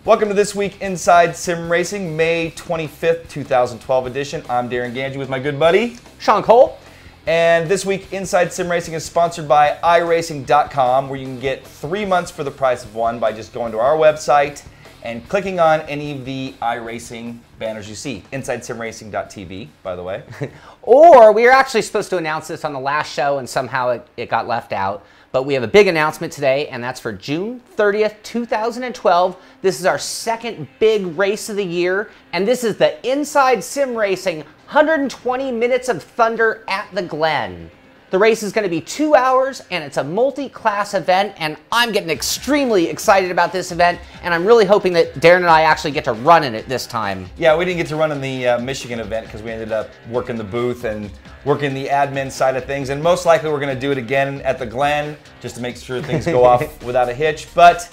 Welcome to This Week Inside Sim Racing, May 25th, 2012 edition. I'm Darren Ganji with my good buddy, Sean Cole. And This Week Inside Sim Racing is sponsored by iRacing.com, where you can get 3 months for the price of one by just going to our website and clicking on any of the iRacing banners you see. InsideSimRacing.tv, by the way. Or we were actually supposed to announce this on the last show and somehow it got left out. But we have a big announcement today, and that's for June 30th, 2012. This is our second big race of the year, and this is the Inside Sim Racing 120 Minutes of Thunder at the Glen. The race is going to be 2 hours, and it's a multi-class event, and I'm getting extremely excited about this event, and I'm really hoping that Darren and I actually get to run in it this time. Yeah, we didn't get to run in the Michigan event because we ended up working the booth and working the admin side of things, and most likely we're going to do it again at the Glen just to make sure things go off without a hitch. But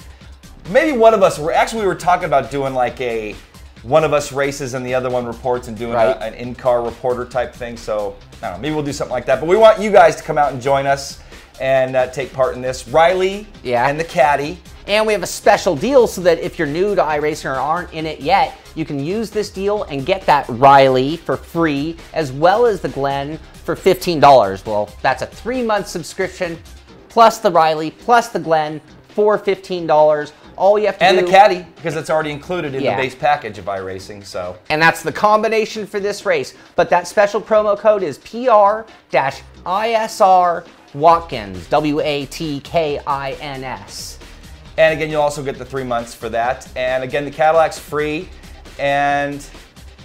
maybe one of us, we were talking about doing like a one of us races and the other one reports and doing an in-car reporter type thing. So I don't know, maybe we'll do something like that. But we want you guys to come out and join us and take part in this. Riley and the caddy. And we have a special deal so that if you're new to iRacing or aren't in it yet, you can use this deal and get that Riley for free, as well as the Glen for $15. Well, that's a 3-month subscription, plus the Riley, plus the Glen for $15. All you have to do... And the caddy, because it's already included in the base package of iRacing, so... And that's the combination for this race. But that special promo code is PR-ISR Watkins, Watkins. And again, you'll also get the 3 months for that. And again, the Cadillac's free. And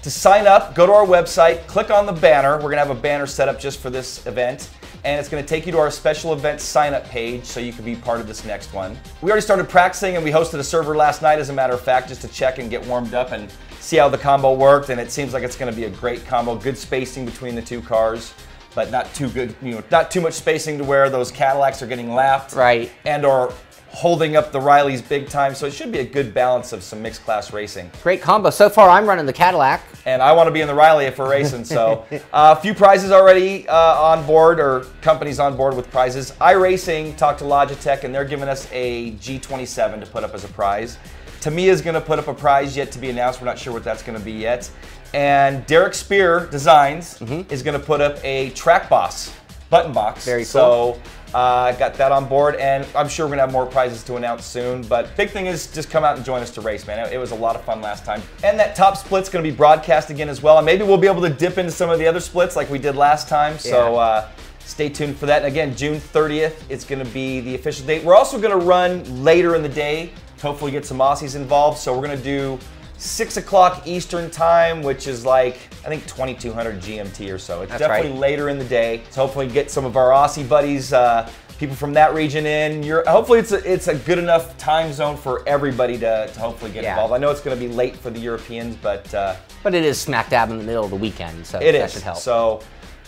to sign up, go to our website, click on the banner. We're going to have a banner set up just for this event. And it's going to take you to our special event sign-up page so you can be part of this next one. We already started practicing and we hosted a server last night, as a matter of fact, just to check and get warmed up and see how the combo worked. And it seems like it's going to be a great combo. Good spacing between the two cars, but not too good, not too much spacing to where those Cadillacs are getting lapped. Right. And or holding up the Rileys big time. So it should be a good balance of some mixed class racing. Great combo. So far, I'm running the Cadillac. And I want to be in the Riley if we're racing. So a few prizes already on board, or companies on board with prizes. iRacing talked to Logitech, and they're giving us a G27 to put up as a prize. Tamiya's going to put up a prize yet to be announced. We're not sure what that's going to be yet. And Derek Speare Designs is going to put up a Track Boss button box. Very cool. So got that on board, and I'm sure we're going to have more prizes to announce soon. But big thing is just come out and join us to race, man. It was a lot of fun last time. And that top split's going to be broadcast again as well. And maybe we'll be able to dip into some of the other splits like we did last time. So stay tuned for that. And again, June 30th, it's going to be the official date. We're also going to run later in the day to hopefully get some Aussies involved. So we're going to do 6 o'clock Eastern time, which is like, I think 2200 GMT or so. It's definitely later in the day. So hopefully get some of our Aussie buddies, people from that region in. Hopefully it's a good enough time zone for everybody to hopefully get involved. I know it's going to be late for the Europeans, but it is smack dab in the middle of the weekend, so that should help. So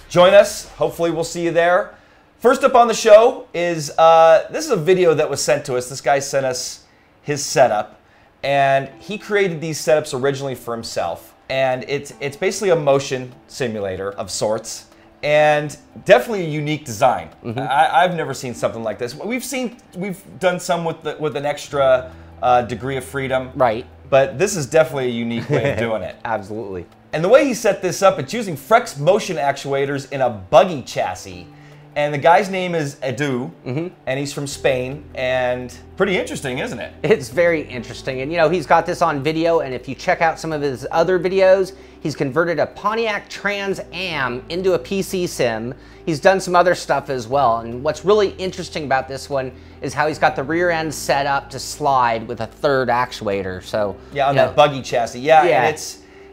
join us. Hopefully we'll see you there. First up on the show is, this is a video that was sent to us. This guy sent us his setup. And he created these setups originally for himself. And it's basically a motion simulator of sorts. And definitely a unique design. I've never seen something like this. We've done some with an extra degree of freedom. Right. But this is definitely a unique way of doing it. Absolutely. And the way he set this up, it's using Frex motion actuators in a buggy chassis. And the guy's name is Edu, and he's from Spain, and pretty interesting, isn't it? It's very interesting, and he's got this on video, and if you check out some of his other videos, he's converted a Pontiac Trans Am into a PC sim. He's done some other stuff as well, and what's really interesting about this one is how he's got the rear end set up to slide with a third actuator. So yeah, on that buggy chassis, and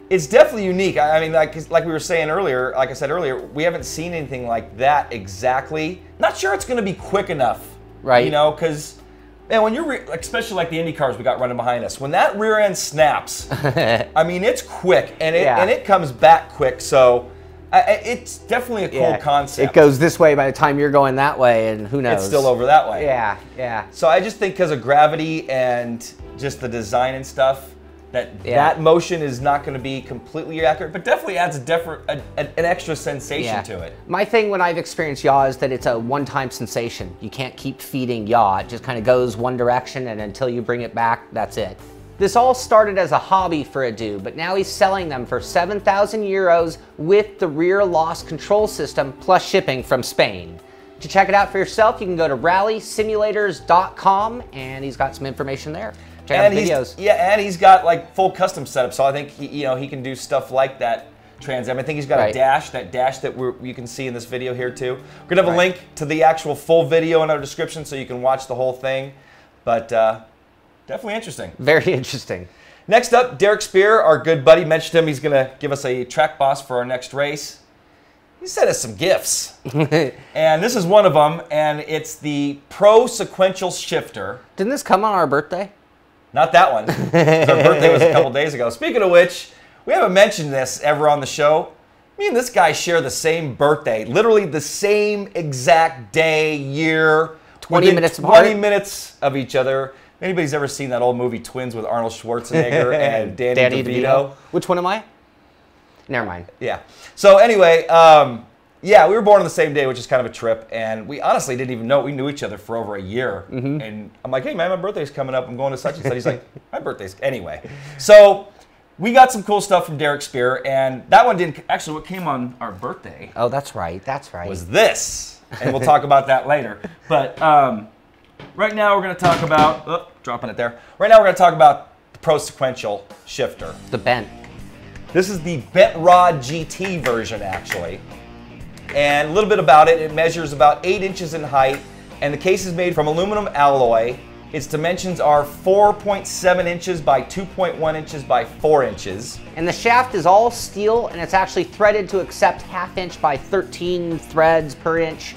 it's definitely unique. I mean, like we were saying earlier, like I said earlier, we haven't seen anything like that exactly. Not sure it's going to be quick enough, right? Because man, when you're especially like the Indy cars we got running behind us, when that rear end snaps, I mean, it's quick and it comes back quick. So it's definitely a cool concept. It goes this way by the time you're going that way, and who knows? It's still over that way. Yeah. So I just think because of gravity and just the design and stuff, that motion is not going to be completely accurate, but definitely adds an extra sensation to it. My thing when I've experienced yaw is that it's a one-time sensation. You can't keep feeding yaw. It just kind of goes one direction, and until you bring it back, that's it. This all started as a hobby for a dude, but now he's selling them for 7,000 euros with the rear loss control system plus shipping from Spain. To check it out for yourself, you can go to rallysimulators.com, and he's got some information there. Check out the videos. Yeah, and he's got like full custom setup, so I think he can do stuff like that. Trans Am. I think he's got a dash, that you can see in this video here too. We're gonna have a link to the actual full video in our description, so you can watch the whole thing. But definitely interesting. Very interesting. Next up, Derek Speare, our good buddy, mentioned him. He's gonna give us a track boss for our next race. He sent us some gifts, and this is one of them, and it's the Pro Sequential Shifter. Didn't this come on our birthday? Not that one. Our birthday was a couple days ago. Speaking of which, we haven't mentioned this ever on the show. Me and this guy share the same birthday, literally the same exact day, year, 20 minutes apart. 20 minutes of each other. If anybody's ever seen that old movie Twins with Arnold Schwarzenegger and Danny DeVito? Which one am I? Never mind. Yeah. So anyway, yeah, we were born on the same day, which is kind of a trip, and we honestly didn't even know. We knew each other for over a year, and I'm like, hey man, my birthday's coming up. I'm going to such and such. He's like, my birthday's anyway. So we got some cool stuff from Derek Speare, and that one didn't actually. What came on our birthday? Oh, that's right. That's right. Was this, and we'll talk about that later. But right now we're going to talk about dropping it there. Right now we're going to talk about the Pro Sequential Shifter. The bent. This is the Bent Rod GT version, actually. And a little bit about it. It measures about 8 inches in height, and the case is made from aluminum alloy. Its dimensions are 4.7 inches by 2.1 inches by 4 inches. And the shaft is all steel, and it's actually threaded to accept 1/2 inch by 13 threads per inch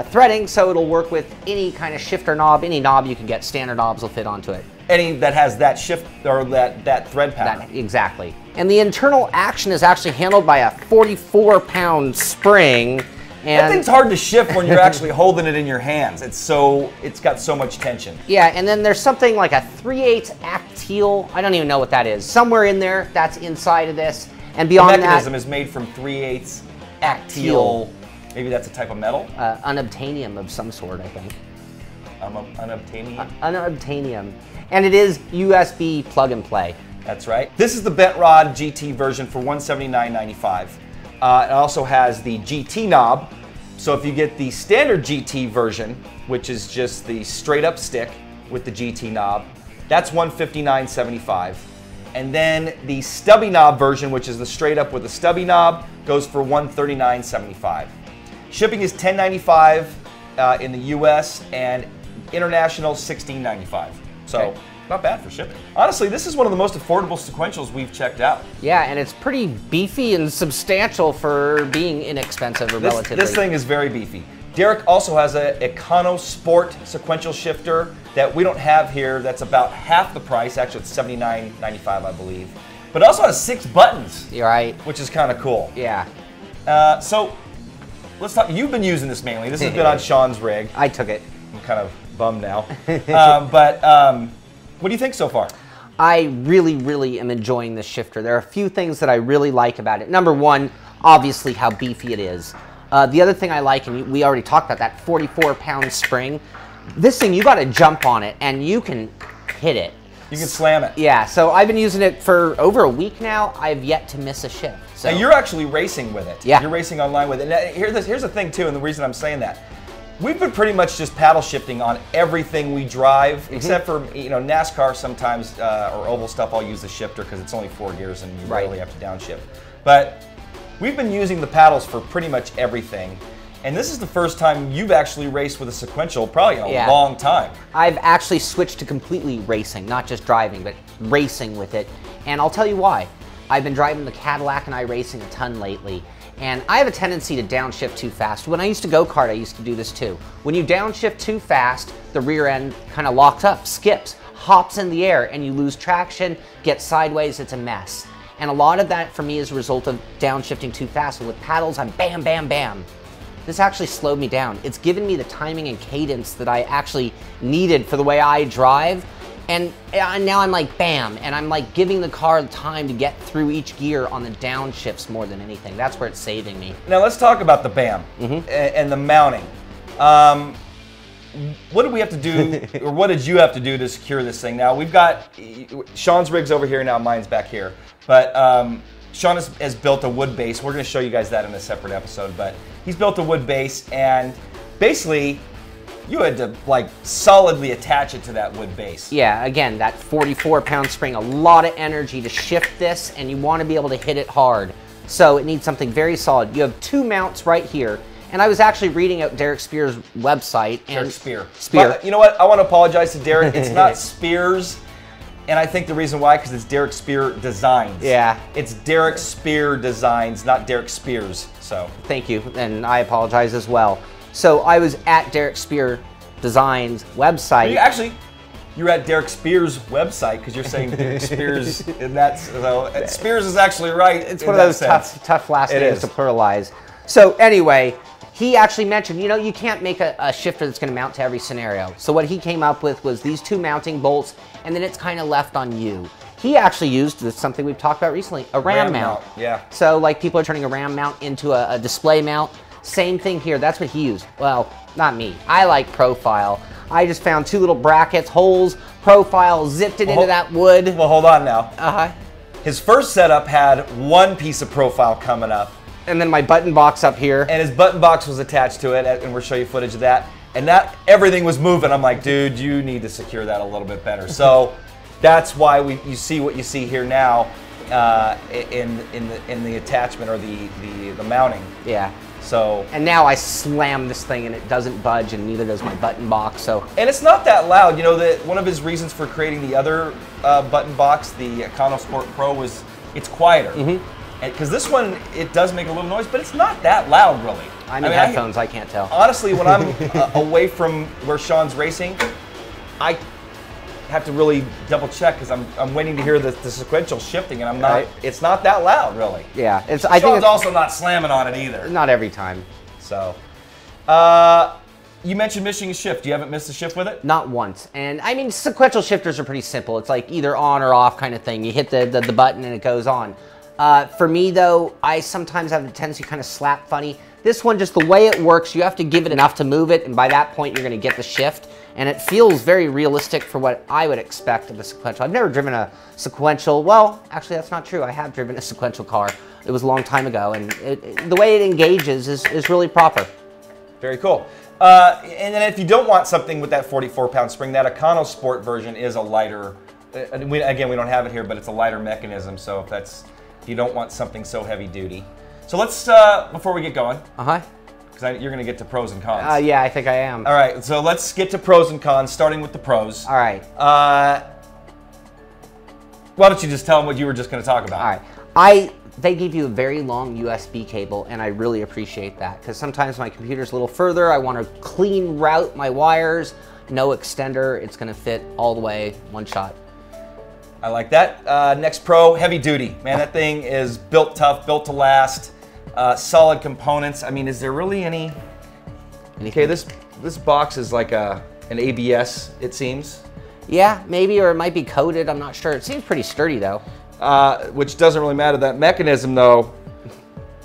threading, so it'll work with any kind of shifter knob, any knob you can get. Standard knobs will fit onto it. Any that has that shift or that thread pattern. Exactly. And the internal action is actually handled by a 44-pound spring. And that thing's hard to shift when you're actually holding it in your hands. It's got so much tension. Yeah, and then there's something like a 3/8 actile. I don't even know what that is. Somewhere in there, that's inside of this. And beyond that, the mechanism is made from 3/8 actile. Maybe that's a type of metal. Unobtainium of some sort, I think. Unobtainium. Unobtainium, and it is USB plug and play. That's right. This is the Bent Rod GT version for $179.95. It also has the GT knob. So if you get the standard GT version, which is just the straight up stick with the GT knob, that's $159.75. And then the stubby knob version, which is the straight up with the stubby knob, goes for $139.75. Shipping is $10.95 in the US, and international $16.95. So not bad for shipping. Honestly, this is one of the most affordable sequentials we've checked out. Yeah, and it's pretty beefy and substantial for being inexpensive or relatively. This thing is very beefy. Derek also has a Econo Sport sequential shifter that we don't have here. That's about half the price. Actually, it's $79.95, I believe. But it also has 6 buttons. You're right. Which is kind of cool. Yeah. So let's talk. You've been using this mainly. This has been on Sean's rig. I took it. I'm kind of bummed now. What do you think so far? I really, really am enjoying this shifter. There are a few things that I really like about it. Number one, obviously how beefy it is. The other thing I like, and we already talked about that 44-pound spring. This thing, you got to jump on it, and you can hit it. You can slam it. Yeah, so I've been using it for over a week now. I've yet to miss a shift. So. And you're actually racing with it. Yeah. You're racing online with it. And here's the thing, too, and the reason I'm saying that. We've been pretty much just paddle shifting on everything we drive, except for NASCAR sometimes, or oval stuff, I'll use the shifter because it's only 4 gears and you rarely have to downshift. But we've been using the paddles for pretty much everything. And this is the first time you've actually raced with a sequential probably in a long time. I've actually switched to completely racing, not just driving, but racing with it. And I'll tell you why. I've been driving the Cadillac and iRacing a ton lately. And I have a tendency to downshift too fast. When I used to go-kart, I used to do this too. When you downshift too fast, the rear end kind of locks up, skips, hops in the air, and you lose traction, get sideways, it's a mess. And a lot of that for me is a result of downshifting too fast. And with paddles, I'm bam, bam, bam. This actually slowed me down. It's given me the timing and cadence that I actually needed for the way I drive. And now I'm like, bam, and I'm like giving the car the time to get through each gear on the downshifts more than anything. That's where it's saving me. Now let's talk about the BAM and the mounting. what did we have to do, or what did you have to do to secure this thing? Now, we've got, Sean's rig's over here now, mine's back here. But Sean has built a wood base. We're going to show you guys that in a separate episode. But he's built a wood base, and basically, you had to, like, solidly attach it to that wood base. Yeah, again, that 44-pound spring, a lot of energy to shift this, and you want to be able to hit it hard. So it needs something very solid. You have 2 mounts right here. And I was actually reading out Derek Speare's website. And Speare. Speare. But you know what? I want to apologize to Derek. It's not Spears. And I think the reason why, because it's Derek Speare Designs. Yeah. It's Derek Speare Designs, not Derek Spears. So. Thank you, and I apologize as well. So I was at Derek Speare Designs website. You're at Derek Spears' website because you're saying Derek Spears, and that's so. Spears is actually right. It's one of those tough last names to pluralize. So anyway, he actually mentioned, you know, you can't make a shifter that's going to mount to every scenario. So what he came up with was these 2 mounting bolts, and then it's kind of left on you. He actually used something we've talked about recently, a RAM mount. Yeah. So like people are turning a RAM mount into a display mount. Same thing here. That's what he used. Well, not me. I like profile. I just found 2 little brackets, holes, profile, zipped it into that wood. Well, hold on now. Uh-huh. His first setup had 1 piece of profile coming up. And then my button box up here. And his button box was attached to it, and we'll show you footage of that. And that everything was moving. I'm like, dude, you need to secure that a little bit better. So that's why you see what you see here now in the attachment or the mounting. Yeah. So. And now I slam this thing and it doesn't budge, and neither does my button box. So. And it's not that loud. You know, one of his reasons for creating the other button box, the EconoSport Pro, was it's quieter. Mm-hmm. Because this one, it does make a little noise, but it's not that loud, really. I'm in headphones, I can't tell. Honestly, when I'm away from where Sean's racing, I have to really double check because I'm waiting to hear the sequential shifting, and I'm not. Right. It's not that loud, really. Yeah, I think Sean's also not slamming on it either. Not every time. So, you mentioned missing a shift. You haven't missed a shift with it? Not once. And I mean, sequential shifters are pretty simple. It's like either on or off kind of thing. You hit the button and it goes on. For me, though, I sometimes have a tendency to kind of slap funny. This one, just the way it works, you have to give it enough to move it, and by that point, you're going to get the shift. And it feels very realistic for what I would expect of a sequential. I've never driven a sequential. Well, actually, that's not true. I have driven a sequential car. It was a long time ago, and the way it engages is really proper. Very cool. And then if you don't want something with that 44-pound spring, that EconoSport version is a lighter. Again, we don't have it here, but it's a lighter mechanism. So if you don't want something so heavy duty. So let's, before we get going. Uh-huh. Because you're going to get to pros and cons. Yeah, I think I am. All right, so let's get to pros and cons, starting with the pros. All right. Why don't you just tell them what you were just going to talk about? All right. They give you a very long USB cable, and I really appreciate that. Because sometimes my computer's a little further. I want to clean route my wires. No extender. It's going to fit all the way, one shot. I like that. Next pro, heavy duty. Man, that thing is built tough, built to last, solid components. I mean, is there really any? Okay, this box is like an ABS, it seems. Yeah, maybe, or it might be coated. I'm not sure. It seems pretty sturdy, though. Which doesn't really matter. That mechanism, though,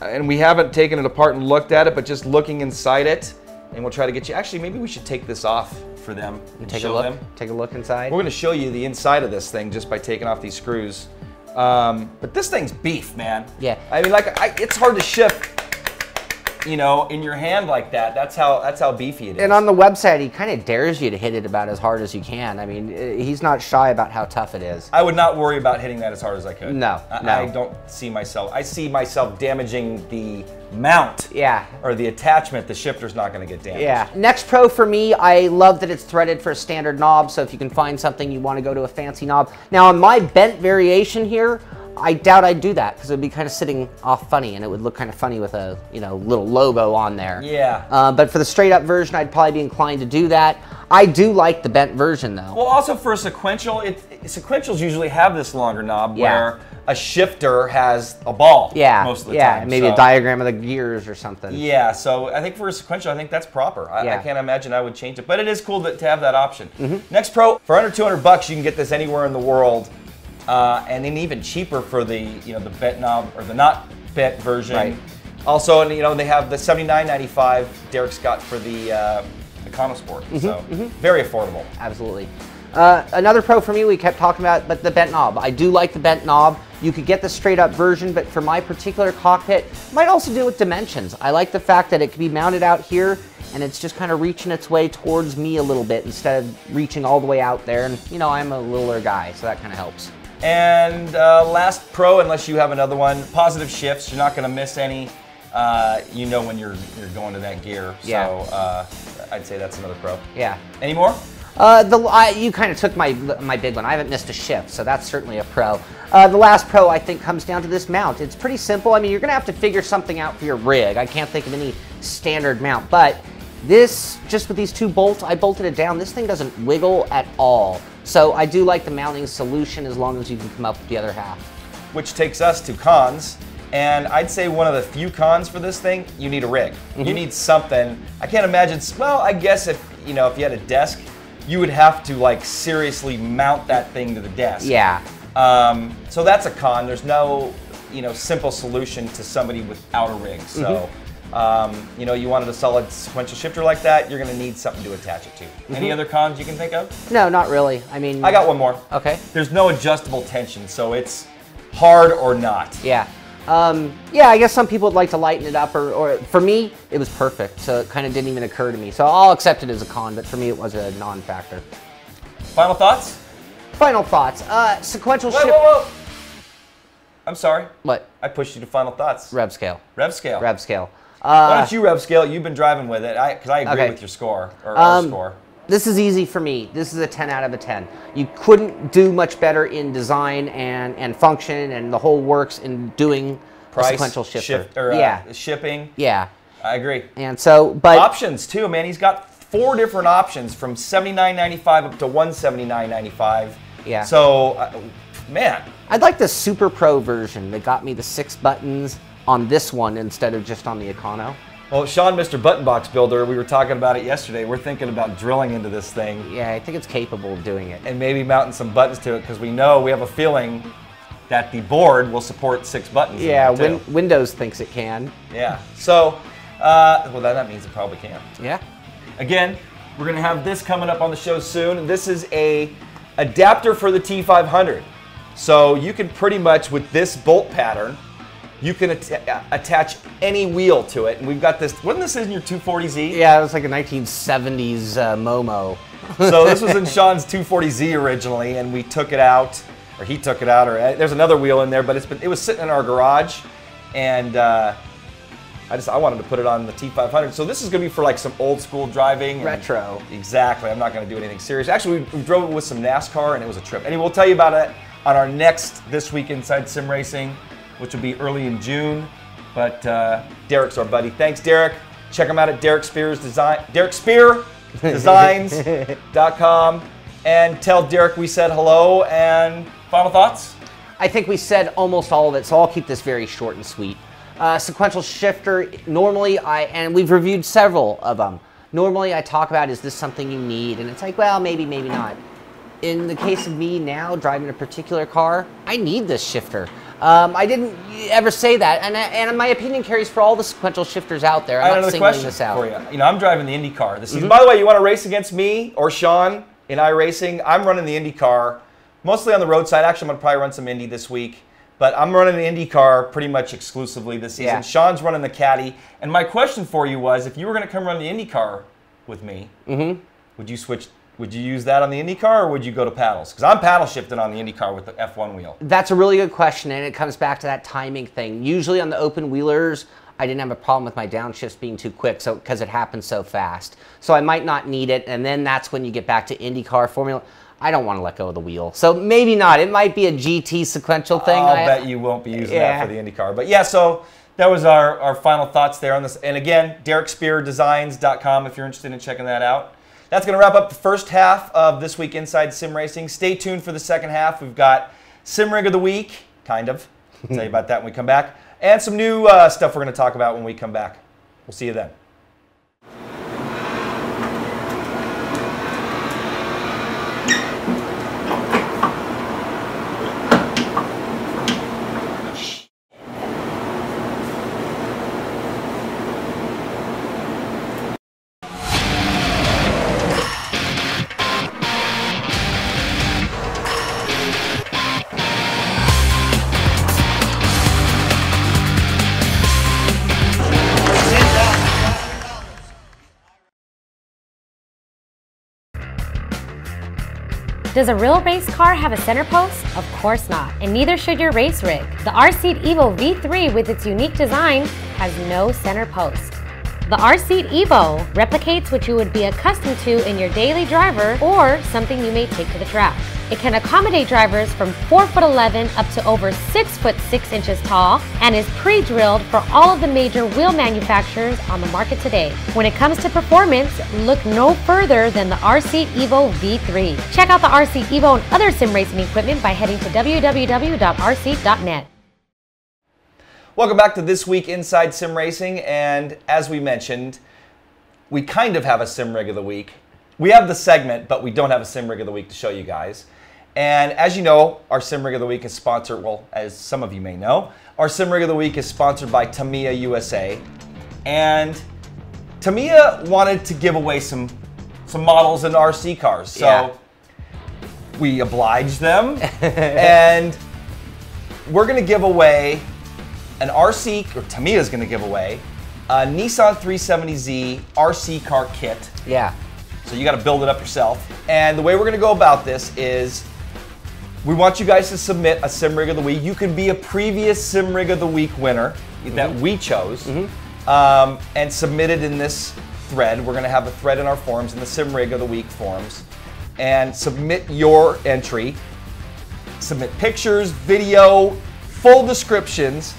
and we haven't taken it apart and looked at it, but just looking inside it, and we'll try to get you. Actually, maybe we should take this off for them and take show a look. them. Take a look inside. We're going to show you the inside of this thing just by taking off these screws. But this thing's beef, man. Yeah. I mean, it's hard to shift, you know, in your hand like that. That's how beefy it is. And on the website, he kind of dares you to hit it about as hard as you can. I mean, he's not shy about how tough it is. I would not worry about hitting that as hard as I could. No, no. I don't see myself. I see myself damaging the mount. Yeah. Or the attachment. The shifter's not going to get damaged. Yeah. Next pro for me, I love that it's threaded for a standard knob. So if you can find something you want to go to a fancy knob. Now on my bent variation here, I doubt I'd do that because it would be kind of sitting off funny, and it would look kind of funny with a little logo on there. Yeah. But for the straight up version, I'd probably be inclined to do that. I do like the bent version though. Well, also for a sequential, sequentials usually have this longer knob where a shifter has a ball. Yeah. Most of the time. Yeah. Maybe a diagram of the gears or something. Yeah. So I think for a sequential, I think that's proper. I can't imagine I would change it, but it is cool to have that option. Mm-hmm. Next pro, for under $200, you can get this anywhere in the world. And then even cheaper for the the bent knob or the not bent version. Right. Also, they have the $79.95 Derek Scott for the Econosport. So very affordable. Absolutely. Another pro for me, we kept talking about, but the bent knob. I do like the bent knob. You could get the straight up version, but for my particular cockpit, might also do with dimensions. I like the fact that it can be mounted out here and it's just kind of reaching its way towards me a little bit instead of reaching all the way out there. And you know, I'm a littler guy, so that kind of helps. And last pro, unless you have another one, positive shifts. You're not going to miss any. You know when you're going to that gear. Yeah. So I'd say that's another pro. Yeah. Any more? You kind of took my big one. I haven't missed a shift, so that's certainly a pro. The last pro, I think, comes down to this mount. It's pretty simple. I mean, you're going to have to figure something out for your rig. I can't think of any standard mount, but this, just with these two bolts, I bolted it down. This thing doesn't wiggle at all. So I do like the mounting solution as long as you can come up with the other half. Which takes us to cons. And I'd say one of the few cons for this thing, you need a rig. You need something. I can't imagine, well, I guess if you had a desk, you would have to like seriously mount that thing to the desk. Yeah. So that's a con. There's no, simple solution to somebody without a rig. So, you wanted a solid sequential shifter like that, you're going to need something to attach it to. Any other cons you can think of? No, not really. I mean, I got one more. Okay. There's no adjustable tension, so it's hard or not. Yeah. Yeah, I guess some people would like to lighten it up, or for me, it was perfect, so it kind of didn't even occur to me. So I'll accept it as a con, but for me, it was a non-factor. Final thoughts? Final thoughts. Sequential shift. Whoa. I'm sorry. What? I pushed you to final thoughts. Rev scale. Rev scale. Rev scale. Why don't you rev scale? You've been driving with it, because I agree with your score, or our score. This is easy for me. This is a 10 out of a 10. You couldn't do much better in design and function and the whole works in doing Price, a sequential shifter. Shipping. Yeah. I agree. And so, but options too, man. He's got 4 different options from $79.95 up to $179.95. Yeah. So, man. I'd like the Super Pro version that got me the 6 buttons on this one instead of just on the Econo. Well, Sean, Mr. Button Box Builder, we were talking about it yesterday. We're thinking about drilling into this thing. Yeah, I think it's capable of doing it. And maybe mounting some buttons to it because we have a feeling that the board will support 6 buttons. Yeah, Windows thinks it can. Yeah. So, well, that means it probably can. Yeah. Again, we're going to have this coming up on the show soon. This is a adapter for the T500. So you can pretty much, with this bolt pattern, you can attach any wheel to it. And we've got this, wasn't this in your 240Z? Yeah, it was like a 1970s Momo. So this was in Sean's 240Z originally, and we took it out, or he took it out, or there's another wheel in there, but it was sitting in our garage, and I wanted to put it on the T500. So this is going to be for like some old school driving. Retro. Exactly. I'm not going to do anything serious. Actually, we drove it with some NASCAR, and it was a trip. Anyway, we'll tell you about it on our next This Week Inside Sim Racing, which will be early in June. But Derek's our buddy. Thanks, Derek. Check him out at DerekSpeareDesigns.com. And tell Derek we said hello. And final thoughts? I think we said almost all of it, so I'll keep this very short and sweet. Sequential shifter, normally and we've reviewed several of them. Normally I talk about, is this something you need? And it's like, well, maybe not. In the case of me now driving a particular car, I need this shifter. I didn't ever say that, and my opinion carries for all the sequential shifters out there. I'm not singling this out. For you. I'm driving the Indy car this season. By the way, you want to race against me or Sean in iRacing? I'm running the Indy car, mostly on the roadside. Actually, I'm going to probably run some Indy this week, but I'm running the Indy car pretty much exclusively this season. Yeah. Sean's running the Caddy, and my question for you was, if you were going to come run the Indy car with me, would you switch? Would you use that on the IndyCar, or would you go to paddles? Because I'm paddle shifting on the IndyCar with the F1 wheel. That's a really good question, and it comes back to that timing thing. Usually on the open wheelers, I didn't have a problem with my downshifts being too quick, because it happens so fast. So I might not need it, and then that's when you get back to IndyCar Formula. I don't want to let go of the wheel, so maybe not. It might be a GT sequential thing. I'll bet you won't be using that for the IndyCar. But yeah, so that was our final thoughts there on this. And again, DerekSpeareDesigns.com if you're interested in checking that out. That's going to wrap up the first half of This Week Inside Sim Racing. Stay tuned for the second half. We've got Sim Rig of the Week, kind of. I'll tell you about that when we come back. And some new stuff we're going to talk about when we come back. We'll see you then. Does a real race car have a center post? Of course not, and neither should your race rig. The R-Seat Evo V3 with its unique design has no center post. The R-Seat Evo replicates what you would be accustomed to in your daily driver or something you may take to the track. It can accommodate drivers from 4'11" up to over 6'6" tall and is pre-drilled for all of the major wheel manufacturers on the market today. When it comes to performance, look no further than the R-Seat Evo V3. Check out the R-Seat Evo and other sim racing equipment by heading to www.rseat.net. Welcome back to This Week Inside Sim Racing, and as we mentioned, we kind of have a Sim Rig of the Week. We have the segment, but we don't have a Sim Rig of the Week to show you guys. And as you know, our Sim Rig of the Week is sponsored, well, as some of you may know, our Sim Rig of the Week is sponsored by Tamiya USA. And Tamiya wanted to give away some models in RC cars, so we obliged them, and we're going to give away an RC, or Tamiya's going to give away a Nissan 370Z RC car kit. Yeah. So you got to build it up yourself. And the way we're going to go about this is we want you guys to submit a Sim Rig of the Week. You can be a previous Sim Rig of the Week winner that we chose and submit it in this thread. We're going to have a thread in our forums, in the Sim Rig of the Week forums, and submit your entry. Submit pictures, video, full descriptions,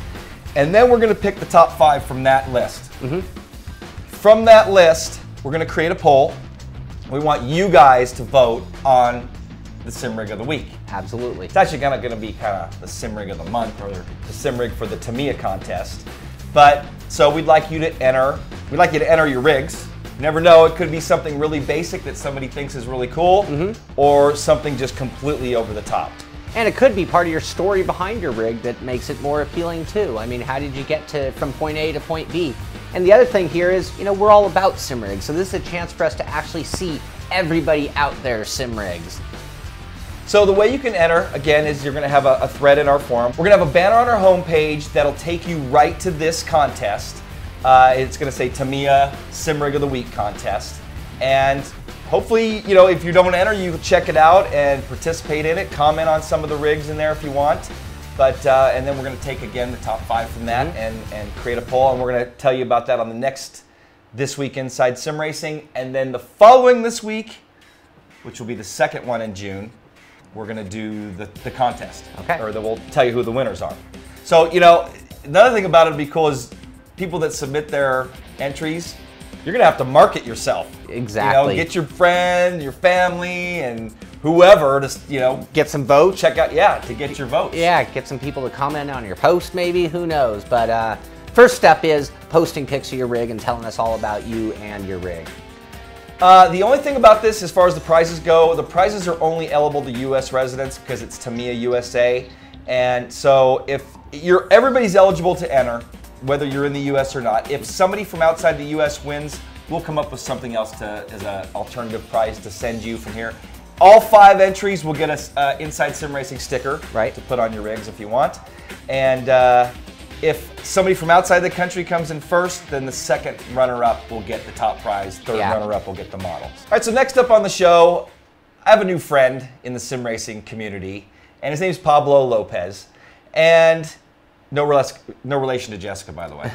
and then we're going to pick the top 5 from that list. From that list, we're going to create a poll. We want you guys to vote on the Sim Rig of the Week. Absolutely. It's actually going to be kind of the Sim Rig of the month, or the Sim Rig for the Tamiya contest. But so we'd like you to enter. We'd like you to enter your rigs. You never know; it could be something really basic that somebody thinks is really cool, or something just completely over the top. And it could be part of your story behind your rig that makes it more appealing too. I mean, how did you get from point A to point B? And the other thing here is, you know, we're all about sim rigs, so this is a chance for us to actually see everybody out there sim rigs. So the way you can enter, again, is you're going to have a thread in our forum. We're going to have a banner on our homepage that'll take you right to this contest. It's going to say Tamiya Sim Rig of the Week contest. And hopefully, you know, if you don't enter, you can check it out and participate in it. Comment on some of the rigs in there if you want. But and then we're going to take, again, the top 5 from that and create a poll. And we're going to tell you about that on the next This Week Inside Sim Racing. And then the following this week, which will be the second one in June, we're going to do the contest. Okay. Or we'll tell you who the winners are. So, you know, another thing about it would be cool is people that submit their entries, you're going to have to market yourself. Exactly. You know, get your friend, your family, and whoever to, you know, get some votes. Check out, to get your votes. Yeah, get some people to comment on your post maybe, who knows. But first step is posting pics of your rig and telling us all about you and your rig. The only thing about this, as far as the prizes go, the prizes are only eligible to U.S. residents because it's Tamiya USA. And so if everybody's eligible to enter, whether you're in the U.S. or not. If somebody from outside the U.S. wins, we'll come up with something else as an alternative prize to send you from here. All 5 entries will get us Inside Sim Racing sticker to put on your rigs if you want. And if somebody from outside the country comes in first, then the second runner-up will get the top prize. Third runner-up will get the models. All right, so next up on the show, I have a new friend in the sim racing community, and his name's Pablo Lopez. And no relation to Jessica, by the way.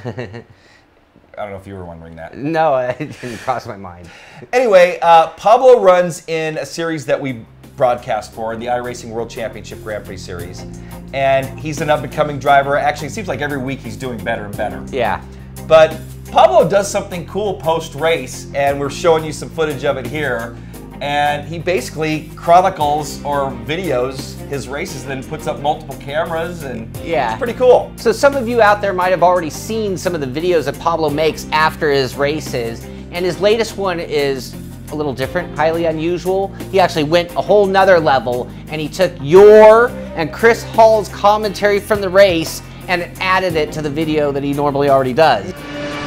I don't know if you were wondering that. No, it didn't cross my mind. Anyway, Pablo runs in a series that we broadcast for, the iRacing World Championship Grand Prix Series. And he's an up-and-coming driver. Actually, it seems like every week he's doing better and better. Yeah. But Pablo does something cool post-race, and we're showing you some footage of it here. And he basically chronicles or videos his races, then puts up multiple cameras, and it's pretty cool. So some of you out there might have already seen some of the videos that Pablo makes after his races, and his latest one is a little different, highly unusual. He actually went a whole nother level, and he took your and Chris Hall's commentary from the race and added it to the video that he normally already does.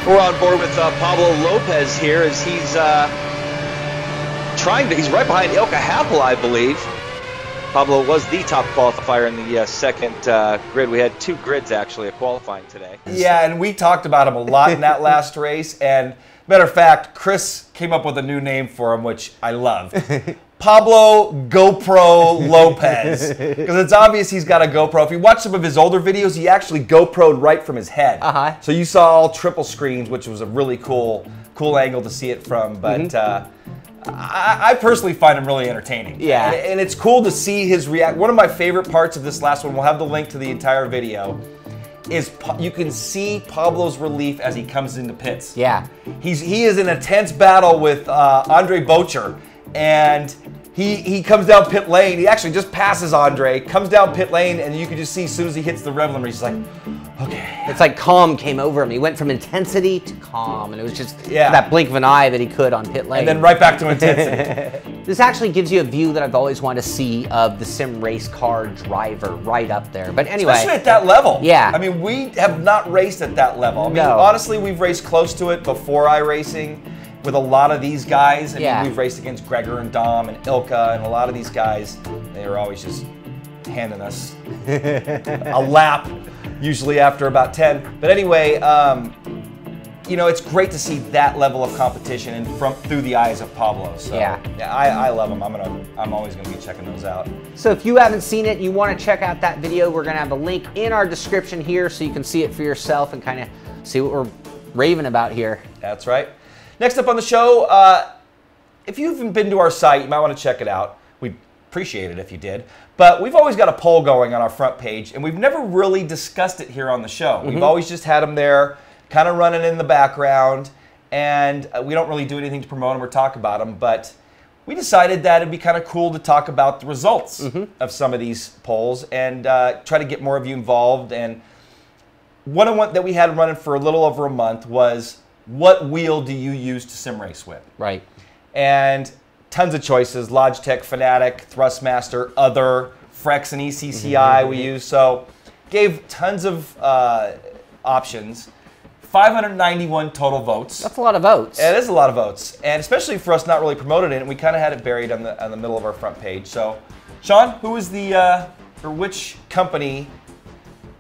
We're on board with Pablo Lopez here as he's he's right behind Ilka Happel, I believe. Pablo was the top qualifier in the second grid. We had 2 grids actually of qualifying today. Yeah, and we talked about him a lot in that last race. And matter of fact, Chris came up with a new name for him, which I love. Pablo GoPro Lopez, because it's obvious he's got a GoPro. If you watch some of his older videos, he actually GoPro'd right from his head. So you saw all triple screens, which was a really cool angle to see it from. But I personally find him really entertaining. Yeah. And it's cool to see his react. One of my favorite parts of this last one, we'll have the link to the entire video, is you can see Pablo's relief as he comes into pits. Yeah. He is in a tense battle with Andre Bocher, and he comes down pit lane. He actually just passes Andre, comes down pit lane, and you can just see as soon as he hits the rev limiter, he's like, okay. It's like calm came over him. He went from intensity to calm, and it was just that blink of an eye that he could on pit lane. And then right back to intensity. This actually gives you a view that I've always wanted to see of the sim race car driver right up there. But anyway. Especially at that level. Yeah. I mean, we have not raced at that level. I mean, No. honestly, we've raced close to it before iRacing with a lot of these guys. I mean, we've raced against Gregor and Dom and Ilka, and a lot of these guys, they were always just handing us a lap, usually after about 10. But anyway, you know, it's great to see that level of competition and through the eyes of Pablo. So I love him. I'm always gonna be checking those out. So if you haven't seen it and you want to check out that video, we're gonna have a link in our description here so you can see it for yourself and kind of see what we're raving about here. That's right. Next up on the show, if you haven't been to our site, you might want to check it out. We'd appreciate it if you did. But we've always got a poll going on our front page, and we've never really discussed it here on the show. We've always just had them there, kind of running in the background, and we don't really do anything to promote them or talk about them. But we decided that it'd be kind of cool to talk about the results of some of these polls and try to get more of you involved. And one that we had running for a little over a month was, what wheel do you use to sim race with? Right. And tons of choices: Logitech, Fanatic, Thrustmaster, Other, Frex, and ECCI we use. So gave tons of options. 591 total votes. That's a lot of votes. It is a lot of votes, and especially for us not really promoted it, we kind of had it buried on the middle of our front page. So, Sean, who is or which company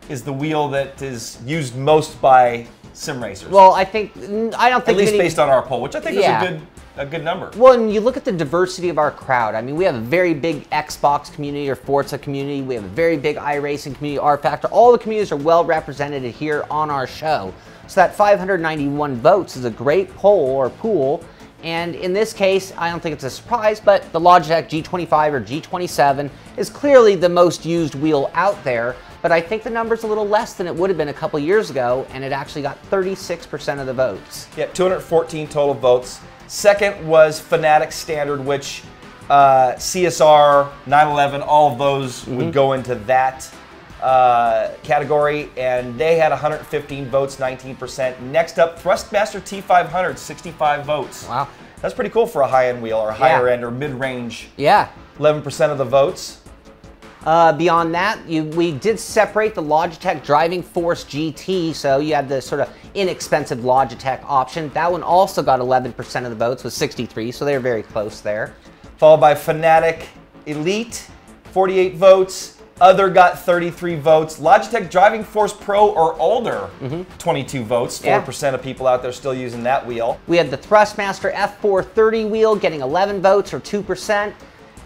is the wheel that is used most by sim racers? Well, I don't think at least based on our poll, which I think is a good number. Well, and you look at the diversity of our crowd. I mean, we have a very big Xbox community or Forza community. We have a very big iRacing community, R-Factor. All the communities are well represented here on our show. So that 591 votes is a great poll or pool. And in this case, I don't think it's a surprise, but the Logitech G25 or G27 is clearly the most used wheel out there. But I think the number's a little less than it would have been a couple years ago, and it actually got 36% of the votes. Yeah, 214 total votes. Second was Fanatic Standard, which CSR, 911, all of those would go into that category, and they had 115 votes, 19%. Next up, Thrustmaster T500, 65 votes. Wow. That's pretty cool for a high-end wheel or a higher end or mid-range. Yeah. 11% of the votes. Beyond that, we did separate the Logitech Driving Force GT, so you had the sort of inexpensive Logitech option. That one also got 11% of the votes with 63, so they were very close there. Followed by Fanatic Elite, 48 votes. Other got 33 votes. Logitech Driving Force Pro or older, 22 votes. 4% of people out there still using that wheel. We had the Thrustmaster F430 wheel getting 11 votes or 2%.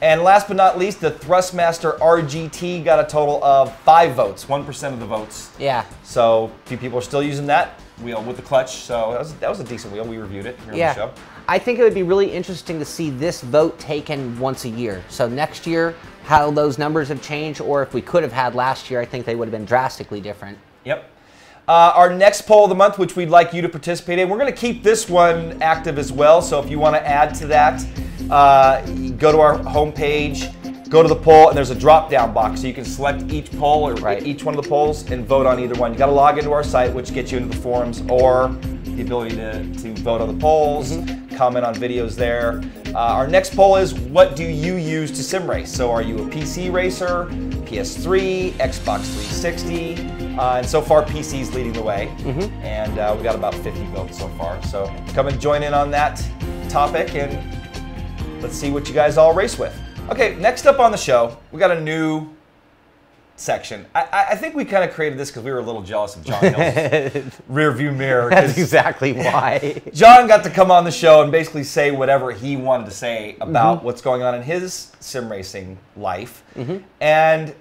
And last but not least, the Thrustmaster RGT got a total of 5 votes, 1% of the votes. Yeah. So a few people are still using that wheel with the clutch. So that was a decent wheel. We reviewed it here on the show. I think it would be really interesting to see this vote taken once a year. So next year, how those numbers have changed, or if we could have had last year, I think they would have been drastically different. Yep. Our next poll of the month, which we'd like you to participate in, we're going to keep this one active as well. So if you want to add to that, go to our homepage, go to the poll, and there's a drop-down box. So you can select each poll or each one of the polls and vote on either one. You got to log into our site, which gets you into the forums, or the ability to vote on the polls, comment on videos there. Our next poll is, what do you use to sim race? So are you a PC racer, PS3, Xbox 360? And so far, PC's leading the way. And we got about 50 votes so far. So come and join in on that topic, and let's see what you guys all race with. Okay, next up on the show, we got a new section. I think we kind of created this because we were a little jealous of John Hill's rear view mirror. That's exactly why. John got to come on the show and basically say whatever he wanted to say about what's going on in his sim racing life. And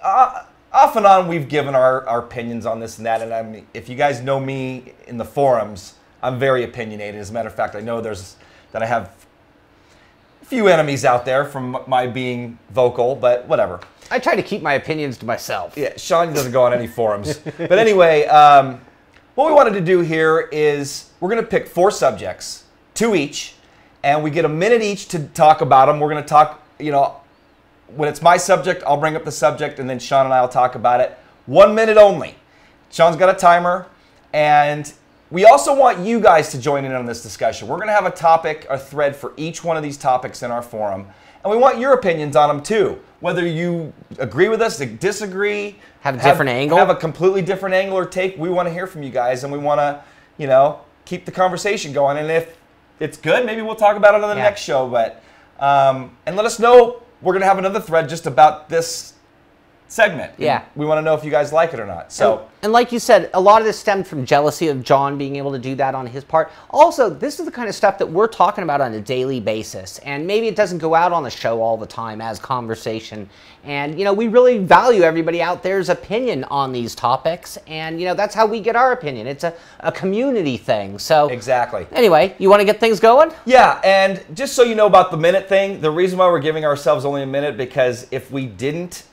off and on, we've given our opinions on this and that. And I mean, if you guys know me in the forums, I'm very opinionated. As a matter of fact, I know that I have a few enemies out there from my being vocal, but whatever. I try to keep my opinions to myself. Yeah, Sean doesn't go on any forums. But anyway, what we wanted to do here is we're going to pick 4 subjects, 2 each, and we get a minute each to talk about them. We're going to talk, when it's my subject, I'll bring up the subject, and then Sean and I will talk about it. 1 minute only. Sean's got a timer, and we also want you guys to join in on this discussion. We're going to have a topic, a thread for each one of these topics in our forum, and we want your opinions on them too. Whether you agree with us, disagree, have a different angle, have a completely different angle or take, we want to hear from you guys, and we want to, keep the conversation going. And if it's good, maybe we'll talk about it on the next show. But and let us know. We're going to have another thread just about this segment. Yeah. We want to know if you guys like it or not. So. And like you said, a lot of this stemmed from jealousy of John being able to do that on his part. Also, this is the kind of stuff that we're talking about on a daily basis. And maybe it doesn't go out on the show all the time as conversation. And, we really value everybody out there's opinion on these topics. And, that's how we get our opinion. It's a community thing. So exactly. Anyway, you want to get things going? Yeah, and just so you know about the minute thing, the reason why we're giving ourselves only a minute, because if we didn't,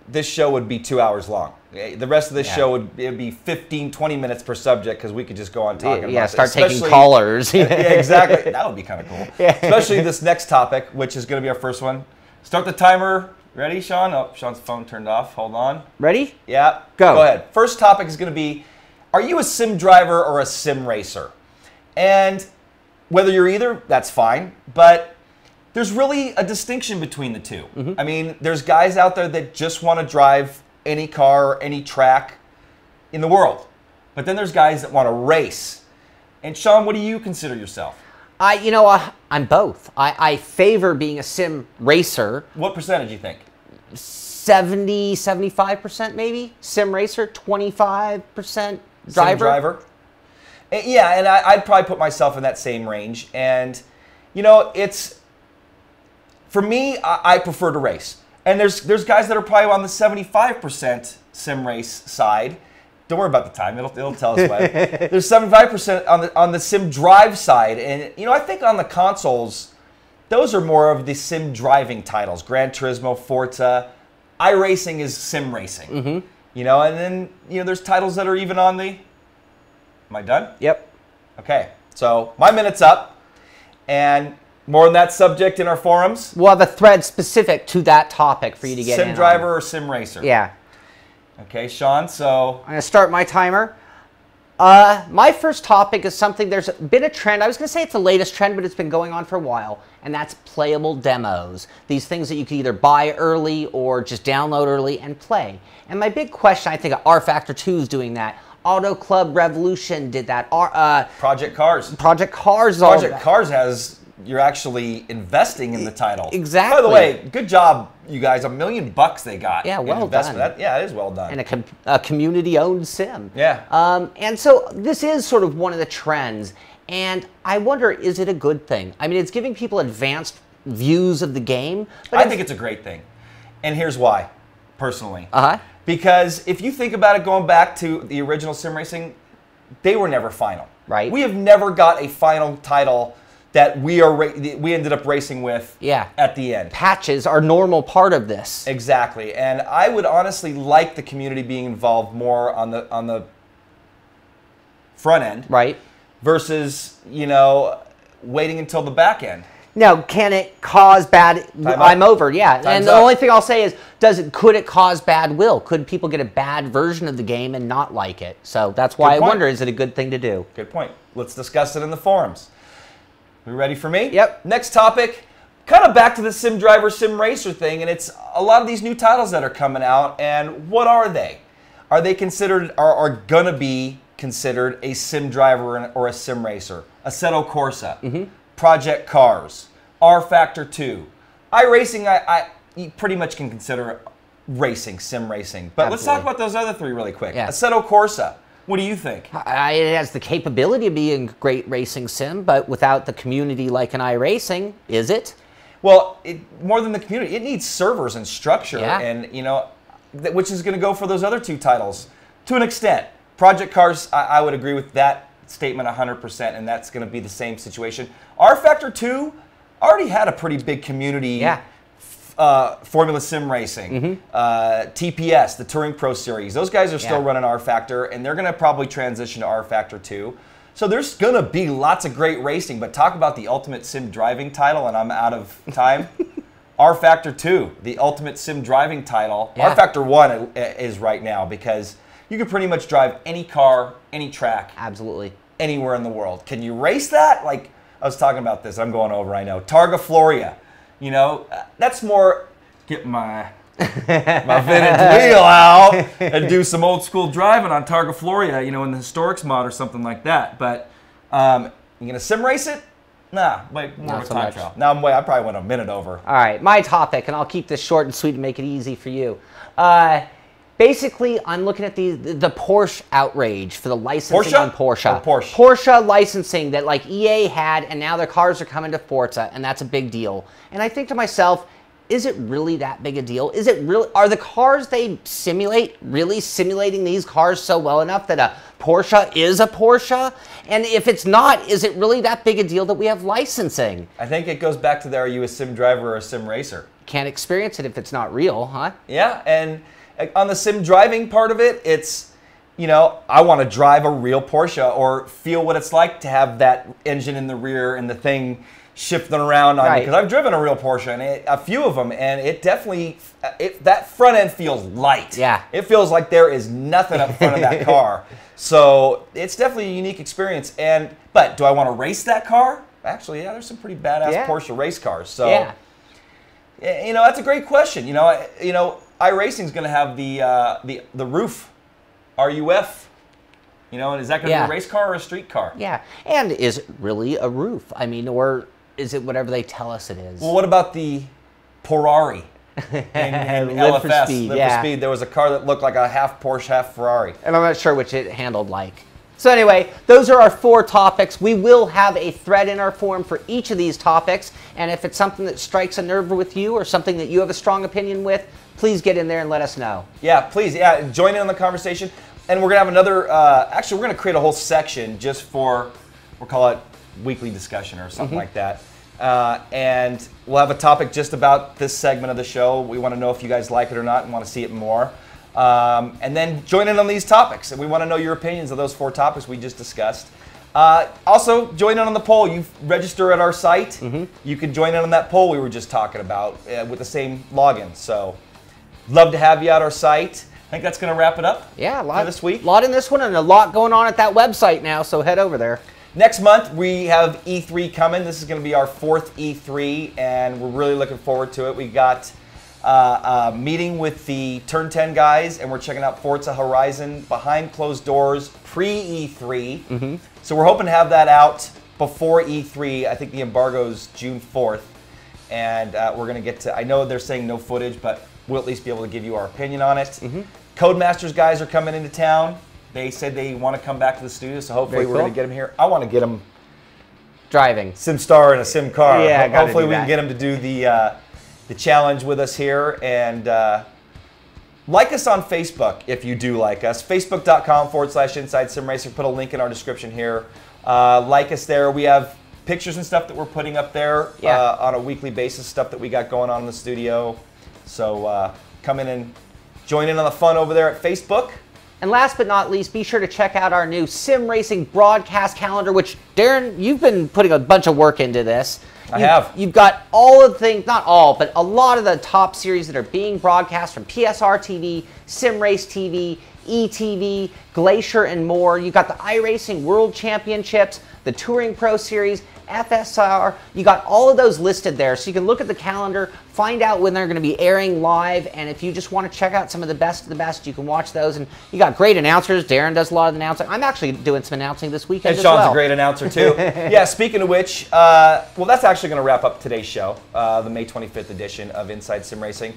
this show would be 2 hours long. The rest of this show would be 15, 20 minutes per subject because we could just go on talking about it. Start taking callers. Yeah, exactly. That would be kind of cool. Yeah. Especially this next topic, which is going to be our first one. Start the timer. Ready, Sean? Oh, Sean's phone turned off. Hold on. Ready? Yeah. Go ahead. First topic is going to be, are you a sim driver or a sim racer? And whether you're either, that's fine. But there's really a distinction between the two. I mean, there's guys out there that just want to drive any car or any track in the world. But then there's guys that want to race. And Sean, what do you consider yourself? I'm both. I favor being a sim racer. What percentage do you think? 70, 75% maybe. Sim racer, 25% driver. Sim driver? Yeah, and I'd probably put myself in that same range. And, it's... For me, I prefer to race. And there's guys that are probably on the 75% sim race side. Don't worry about the time. It'll tell us when. There's 75% on the sim drive side. And, I think on the consoles, those are more of the sim driving titles. Gran Turismo, Forza. iRacing is sim racing. And then, there's titles that are even on the... Am I done? Yep. Okay. So, my minute's up. And... more on that subject in our forums? We'll have a thread specific to that topic for you to get in Sim driver or sim racer? Yeah. Okay, Sean, so... I'm going to start my timer. My first topic is something, there's been a trend. I was going to say it's the latest trend, but it's been going on for a while, and that's playable demos. These things that you can either buy early or just download early and play. And my big question, I think R Factor 2 is doing that. Auto Club Revolution did that. Project Cars. Project Cars. Project Cars has... You're actually investing in the title. Exactly. By the way, good job, you guys. $1 million they got. Yeah, well done. It is well done. And a community-owned sim. Yeah. And so this is sort of one of the trends. And I wonder, is it a good thing? I mean, it's giving people advanced views of the game. But I think it's a great thing. And here's why, personally. Uh-huh. Because if you think about it, going back to the original sim racing, they were never final. Right. We have never got a final title that we ended up racing with at the end. Patches are normal part of this. Exactly. And I would honestly like the community being involved more on the front end. Right. Versus, waiting until the back end. Now, can it cause bad... I'm over, yeah. And the only thing I'll say is, could it cause bad will? Could people get a bad version of the game and not like it? So that's why I wonder, is it a good thing to do? Good point. Let's discuss it in the forums. We ready for me? Yep. Next topic, kind of back to the sim driver, sim racer thing, and it's a lot of these new titles that are coming out, and what are they? Are they considered, are gonna be considered a sim driver or a sim racer? Assetto Corsa, Project Cars, R Factor 2. iRacing, I you pretty much can consider racing, sim racing. But let's Absolutely. talk about those other three really quick. Yeah. Assetto Corsa. What do you think? It has the capability of being a great racing sim, but without the community like an iRacing, is it? Well, more than the community, it needs servers and structure, Yeah. and which is going to go for those other two titles to an extent. Project Cars, I would agree with that statement 100%, and that's going to be the same situation. R Factor 2 already had a pretty big community. Yeah. Formula Sim Racing, TPS, the Touring Pro Series. Those guys are still running R Factor, and they're going to probably transition to R Factor 2. So there's going to be lots of great racing, but talk about the Ultimate Sim Driving title, and I'm out of time. R Factor 2, the Ultimate Sim Driving title. Yeah. R Factor 1 is right now because you can pretty much drive any car, any track. Absolutely. Anywhere in the world. Can you race that? Like, I was talking about this. I'm going over, I know. Targa Floria. That's more get my vintage wheel out and do some old school driving on Targa Floria, in the Historics mod or something like that. But you gonna sim race it? Nah, wait, more Not of a so time much. trial. Now I probably went a minute over. All right, my topic, and I'll keep this short and sweet and make it easy for you. Basically, I'm looking at the Porsche outrage for the licensing on Porsche. Or Porsche? Porsche licensing that like EA had, and now their cars are coming to Forza, and that's a big deal. And I think to myself, is it really that big a deal? Is it really? Are the cars they simulate really simulating these cars so well enough that a Porsche is a Porsche? And if it's not, is it really that big a deal that we have licensing? I think it goes back to are you a sim driver or a sim racer? Can't experience it if it's not real, huh? Yeah, and on the sim driving part of it, it's, I want to drive a real Porsche or feel what it's like to have that engine in the rear and the thing shifting around on me. Because I've driven a real Porsche, and a few of them, and it definitely, that front end feels light. Yeah. It feels like there is nothing up front of that car. So it's definitely a unique experience. But do I want to race that car? Actually, yeah, there's some pretty badass Porsche race cars. So, that's a great question. iRacing's going to have the roof, RUF. And is that going to be a race car or a street car? Yeah, and is it really a roof? I mean, or is it whatever they tell us it is? Well, what about the Porari in Live for LFS? Speed, Live for Speed. There was a car that looked like a half Porsche, half Ferrari. And I'm not sure which it handled like. So anyway, those are our 4 topics. We will have a thread in our forum for each of these topics. And if it's something that strikes a nerve with you or something that you have a strong opinion with, please get in there and let us know. Yeah, please. Yeah, join in on the conversation. And we're going to have another, actually, we're going to create a whole section just for, we'll call it weekly discussion or something like that. And we'll have a topic just about this segment of the show. We want to know if you guys like it or not and want to see it more. And then join in on these topics. And we want to know your opinions of those 4 topics we just discussed. Also, join in on the poll. You register at our site. You can join in on that poll we were just talking about with the same login. So, love to have you at our site. I think that's going to wrap it up for this week. A lot in this one and a lot going on at that website now, so head over there. Next month, we have E3 coming. This is going to be our 4th E3, and we're really looking forward to it. We got a meeting with the Turn 10 guys, and we're checking out Forza Horizon behind closed doors pre-E3. So we're hoping to have that out before E3. I think the embargo's June 4th, and we're going to get to, I know they're saying no footage, but we'll at least be able to give you our opinion on it. Codemasters guys are coming into town. They said they want to come back to the studio, so hopefully we're going to get them here. I want to get them driving SimStar in a sim car. Yeah, hopefully we can get them to do the challenge with us here. And like us on Facebook if you do like us. Facebook.com/Inside Sim Racer. Put a link in our description here. Like us there. We have pictures and stuff that we're putting up there on a weekly basis, stuff that we got going on in the studio. So come in and join in on the fun over there at Facebook. And last but not least, be sure to check out our new Sim Racing broadcast calendar, which, Darren, you've been putting a bunch of work into this. I have. You've got all of the things, not all, but a lot of the top series that are being broadcast from PSR TV, Sim Race TV, ETV, Glacier, and more. You've got the iRacing World Championships, the Touring Pro Series, FSR. You got all of those listed there, so you can look at the calendar, find out when they're going to be airing live, and if you just want to check out some of the best, you can watch those. And you got great announcers. Darren does a lot of the announcing. I'm actually doing some announcing this weekend and as Sean's well. a great announcer too. Yeah, speaking of which, that's actually going to wrap up today's show, the May 25th edition of Inside Sim Racing.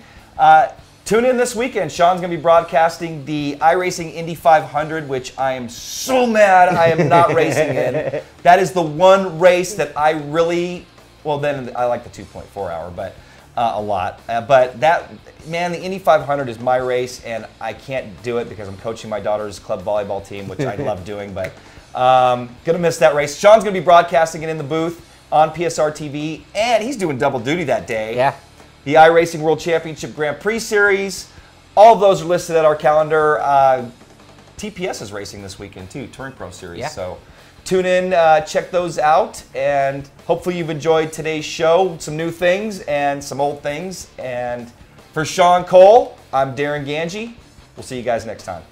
Tune in this weekend. Sean's going to be broadcasting the iRacing Indy 500, which I am so mad I am not racing in. That is the one race that I really, well, then I like the 2.4 hour, but a lot. But that, man, the Indy 500 is my race, and I can't do it because I'm coaching my daughter's club volleyball team, which I love doing, but going to miss that race. Sean's going to be broadcasting it in the booth on PSR TV, and he's doing double duty that day. Yeah. The iRacing World Championship Grand Prix Series. All of those are listed at our calendar. TPS is racing this weekend too, Touring Pro Series. Yeah. So tune in, check those out, and hopefully you've enjoyed today's show. Some new things and some old things. And for Sean Cole, I'm Darren Ganji. We'll see you guys next time.